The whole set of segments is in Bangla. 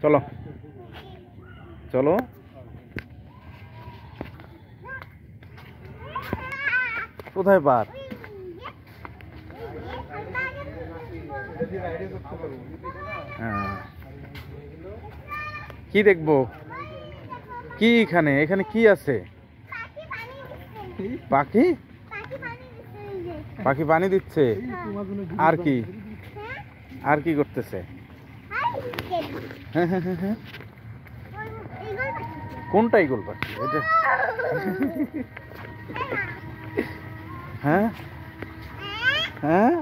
চলো চলো। কোথায় পার্ক? হ্যাঁ, কি দেখবো? কি এখানে এখানে কি আছে? পাখি? পাখি পানি দিচ্ছে। আর কি আর কি করতেছে? কোনটা ঈগল পাখি এটা? হ্যাঁ হ্যাঁ,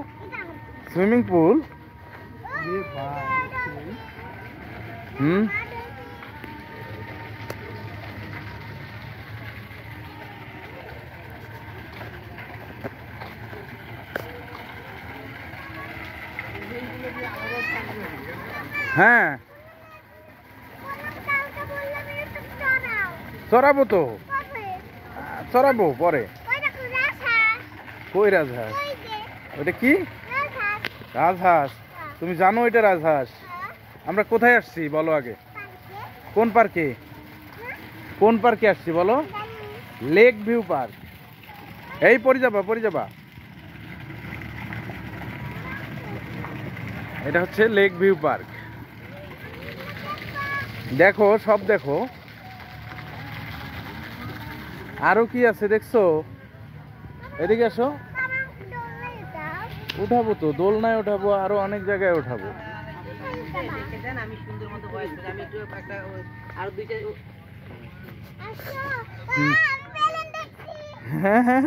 সুইমিং পুল। হুম, হ্যাঁ চড়াবো তো, চড়াবো পরে। কই রাজহাঁস? ওটা কি? রাজহাঁস? তুমি জানো এটা রাজহাঁস? আমরা কোথায় আসছি বলো আগে? কোন পার্কে? কোন পার্কে আসছি বলো? Lake view park. এই পরে যাবা, পরে যাবা। এটা হচ্ছে লেক ভিউ পার্ক। দেখো, সব দেখো। আরো কি আছে দেখছো? এদিকে আসো। উঠাবো তো, দোলনায় উঠাবো, আরো অনেক জায়গায় উঠাবো। হ্যাঁ হ্যাঁ,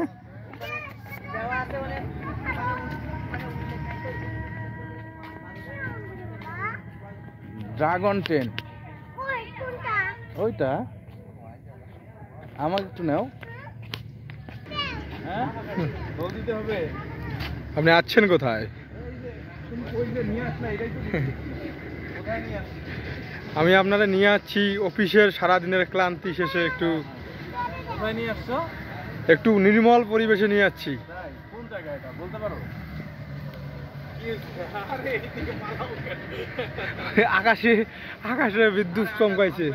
ড্রাগন ট্রেন ওইটা। আমাকে একটু নাও। হ্যাঁ, দোল দিতে হবে। আপনি আছেন কোথায়? আমি আপনারা নিয়ে আসছি অফিসের সারাদিনের ক্লান্তি শেষে একটু। কোথায় নিয়ে আসছো? একটু নির্মল পরিবেশে নিয়ে যাচ্ছি। কোন জায়গা এটা বলতে পারো? আকাশে আকাশে বিদ্যুৎ চমকাইছে।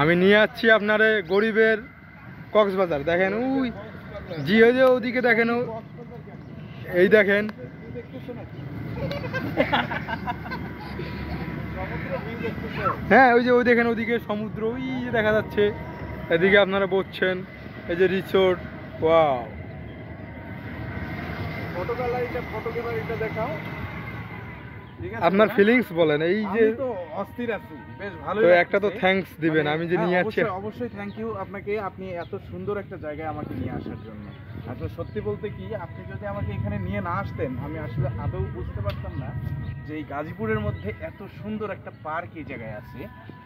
আমি নিয়ে যাচ্ছি আপনারে গরিবের কক্সবাজার। দেখেন ওই জিও যে ওদিকে দেখেন, এই দেখেন। হ্যাঁ, ওই যে ওই দেখেন ওদিকে সমুদ্র ওই যে দেখা যাচ্ছে। এদিকে আপনারা বসছেন, এই যে রিসোর্ট। ওয়াও, ফটো গ্যালারিটা দেখাও। আপনার ফিলিংস বলেন। এই যে তো অস্থির আছি, বেশ ভালো। তো একটা তো থ্যাঙ্কস দিবেন, আমি যে নিয়ে যাচ্ছি। অবশ্যই থ্যাংক ইউ আপনাকে, আপনি এত সুন্দর একটা জায়গায় আমাকে নিয়ে আসার জন্য। আসলে সত্যি বলতে কি, আপনি যদি আমাকে এখানে নিয়ে না আসতেন, আমি আসলে আদৌ বুঝতে পারতাম না যে এই গাজীপুরের মধ্যে এত সুন্দর একটা পার্ক এই জায়গায় আছে।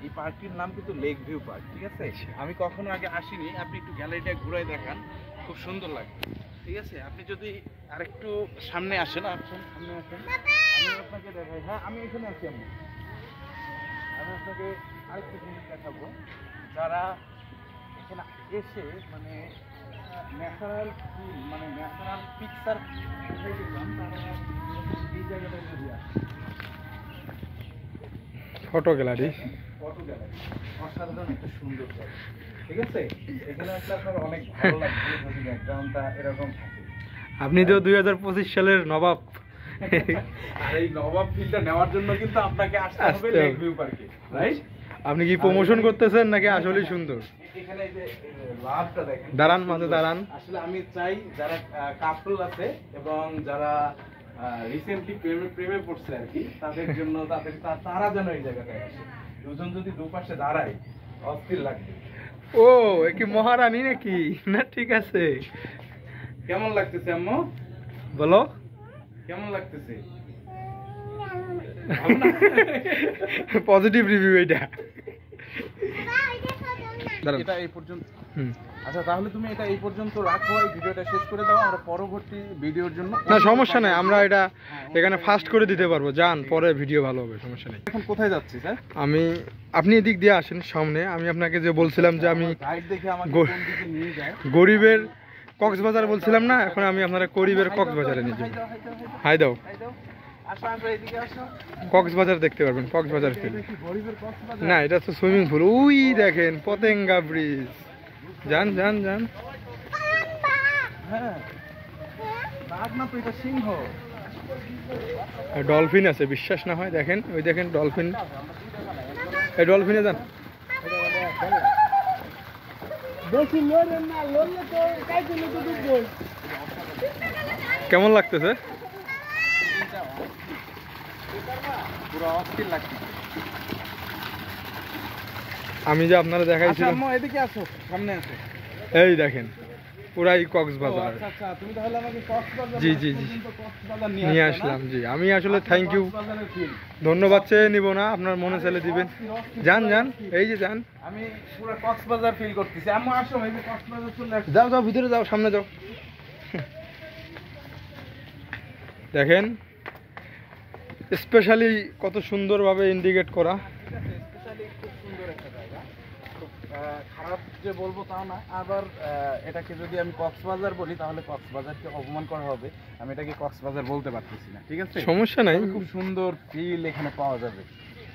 এই পার্কটির নাম কিন্তু লেক ভিউ পার্ক, ঠিক আছে? আমি কখনো আগে আসিনি। আপনি একটু গ্যালারিটা ঘুরাই দেখান, খুব সুন্দর লাগে। ঠিক আছে, আপনি যদি আরেকটু সামনে আসেন, সামনে আসেন, আমি আপনাকে দেখাই। হ্যাঁ, আমি এখানে আছি। আমি আপনাকে আরেকটু জিনিস দেখাবো। যারা এখানে এসে মানে ন্যাচারাল ফিল, মানে ন্যাচারাল পিকচার তারা এই জায়গাটায় যদি আসে। ফটো গ্যালারি, ফটো গ্যালারি অসাধারণ একটা সুন্দর জায়গা। ঠিক আছে, এখানে আসলে আপনার অনেক ভালো লাগবে যদি ব্যাকগ্রাউন্ডটা এরকম থাকে। আপনি তো 2025 সালের নবাব। আর এই নবাব ফিলটা নেওয়ার জন্য কিন্তু আপনাকে আসতে হবে লেক ভিউ পার্কে, রাইট? আপনি কি প্রমোশন করতেছেন নাকি আসলেই সুন্দর? এখানে এই যে লাভটা দেখেন, দাঁড়ান, মাঝে দাঁড়ান। আসলে আমি চাই যারা কাপল আছে এবং যারা রিসেন্টলি প্রেমে পড়ছে আর কি, তাদের জন্য তারা যেন এই জায়গাটায় আসে। দুজন যদি দুপাশে দাঁড়ায়, অস্থির লাগবে। ও, এ কি মহারানী নাকি? না, ঠিক আছে। কেমন লাগতেছে আম্মু? বলো কেমন লাগতেছে? পজিটিভ রিভিউ এটা। এটা এই পর্যন্ত। আচ্ছা, তাহলে তুমি এটা এই পর্যন্ত রাখো, এই ভিডিওটা শেষ করে দাও। আমরা পরবর্তী ভিডিওর জন্য না, সমস্যা নাই, আমরা এটা এখানে ফাস্ট করে দিতে পারবো। যান, পরে ভিডিও ভালো হবে, সমস্যা নেই। এখন কোথায় যাচ্ছি স্যার? আপনি এদিক দিয়ে আসেন সামনে। আমি আপনাকে যে বলছিলাম যে আমি গাইড দেখে আমাকে কোন দিকে নিয়ে যায়। গরিবের কক্সবাজার বলছিলাম না, এখন আমি আপনারা গরিবের কক্সবাজারে নিয়ে যাবো। হাই দাও। আসো আসো এদিকে আসো। কক্সবাজার দেখতে পারবেন, কক্সবাজার ফিল। এটা কি গরিবের কক্সবাজার? না, এটা তো সুইমিং পুল। ওই দেখেন পতেঙ্গা ব্রিজ। যান যান যান। হ্যাঁ, বাঘ না তো, এটা সিংহ। ডলফিন আছে, বিশ্বাস না হয় দেখেন, ওই দেখেন ডলফিন। এই ডলফিনে যান। কেমন লাগতেছে? পুরো অস্থির লাগছে। আমি যে আপনারা আচ্ছা দেখাইছিলাম, আম্মু এদিকে আসো, সামনে আসো। এই দেখেন পুরাই ও, কক্সবাজার। আচ্ছা আচ্ছা, তুমি তাহলে আমাকে কক্সবাজার জি, লাস্ট জি, জি। পর্যন্ত কক্সবাজার নিয়ে আসলে না? আসলাম। জি, আমি আসলে আচ্ছা, থ্যাংক ইউ, কক্সবাজারের feel। ধন্যবাদ চেয়ে নিব না, আপনার মনে চাইলে দিবেন। যান যান, এই যে যান। আমি পুরো কক্সবাজার ফিল করতেছি। আম্মু আসো, এই যে কক্সবাজার চলে আসছে। যাও যাও, ভিতরে যাও, সামনে যাও। দেখেন স্পেশালি কত সুন্দরভাবে ইন্ডিকেট করা। ঠিক আছে, স্পেশালি খুব সুন্দর একটা জায়গা। খুব খারাপ যে বলবো তাও না, আবার এটাকে যদি আমি কক্সবাজার বলি তাহলে কক্সবাজারকে অপমান করা হবে। আমি এটাকে কক্সবাজার বলতে পারতেছি না, ঠিক আছে? সমস্যা নাই, তবে খুব সুন্দর ফিল এখানে পাওয়া যাবে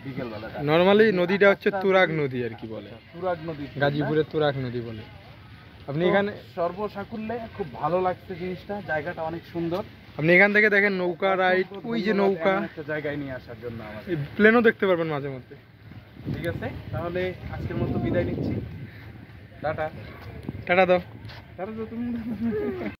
বিকেল বেলাটা। নর্মালি নদীটা হচ্ছে তুরাগ নদী আর কি বলে, তুরাগ নদী, গাজীপুরের তুরাগ নদী বলে। আপনি এখানে, সর্বসাকুল্যে খুব ভালো লাগছে জিনিসটা, জায়গাটা অনেক সুন্দর। আপনি এখান থেকে দেখেন নৌকা রাইড, ওই যে ধন্যবাদ নৌকা, এমন একটা জায়গায় নিয়ে আসার জন্য আমাকে। প্লেনও দেখতে পারবেন মাঝে মধ্যে। ঠিক আছে, তাহলে আজকের মতো বিদায় নিচ্ছি। টাটা। টাটা দাও। টাটা দাও তুমি।